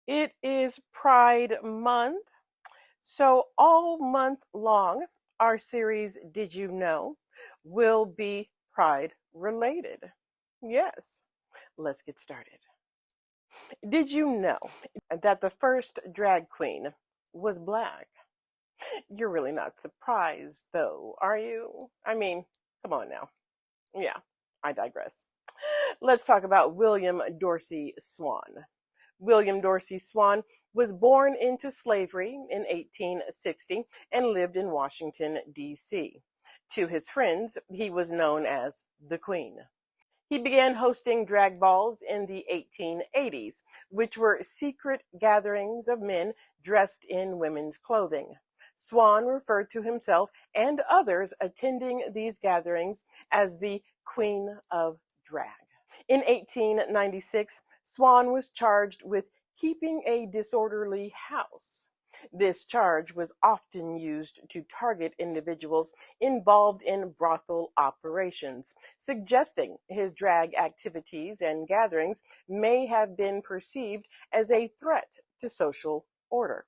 It is Pride Month, so all month long, our series Did You Know will be Pride related. Yes, let's get started. Did you know that the first drag queen was black? You're really not surprised, though, are you? I mean, come on now. Yeah, I digress. Let's talk about William Dorsey Swan. William Dorsey Swan was born into slavery in 1860 and lived in Washington, D.C. To his friends, he was known as the Queen. He began hosting drag balls in the 1880s, which were secret gatherings of men dressed in women's clothing. Swan referred to himself and others attending these gatherings as the Queen of Drag. In 1896, Swan was charged with keeping a disorderly house. This charge was often used to target individuals involved in brothel operations, suggesting his drag activities and gatherings may have been perceived as a threat to social order.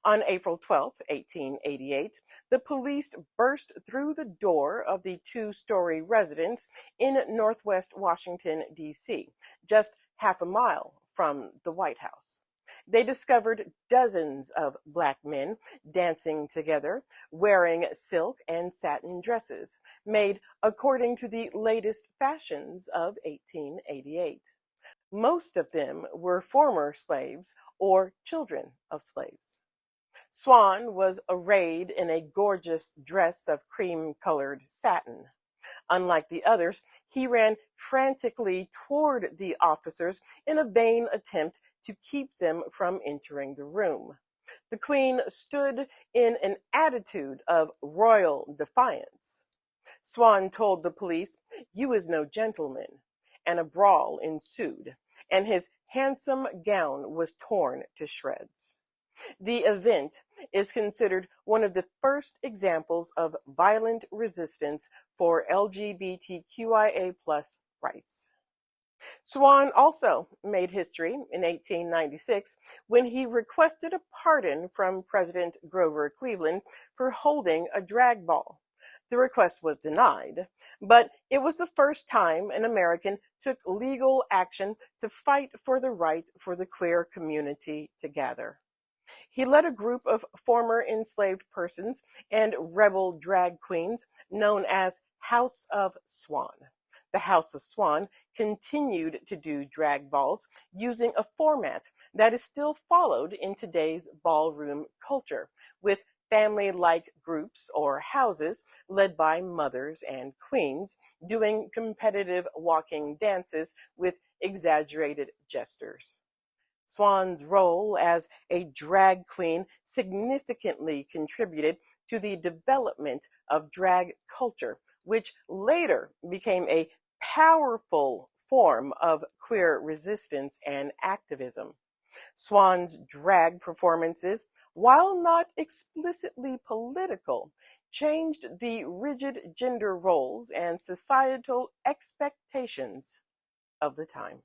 On April 12, 1888, the police burst through the door of the two-story residence in Northwest Washington, D.C., just half a mile from the White House. They discovered dozens of black men dancing together, wearing silk and satin dresses, made according to the latest fashions of 1888. Most of them were former slaves or children of slaves. Swan was arrayed in a gorgeous dress of cream-colored satin. Unlike the others, he ran frantically toward the officers in a vain attempt to keep them from entering the room. The Queen stood in an attitude of royal defiance. Swan told the police, "You is no gentleman," and a brawl ensued, and his handsome gown was torn to shreds. The event is considered one of the first examples of violent resistance for LGBTQIA+ rights. Swan also made history in 1896 when he requested a pardon from President Grover Cleveland for holding a drag ball. The request was denied, but it was the first time an American took legal action to fight for the right for the queer community to gather. He led a group of former enslaved persons and rebel drag queens known as House of Swan. The House of Swan continued to do drag balls using a format that is still followed in today's ballroom culture, with family-like groups or houses led by mothers and queens doing competitive walking dances with exaggerated gestures. Swan's role as a drag queen significantly contributed to the development of drag culture, which later became a powerful form of queer resistance and activism. Swan's drag performances, while not explicitly political, changed the rigid gender roles and societal expectations of the time.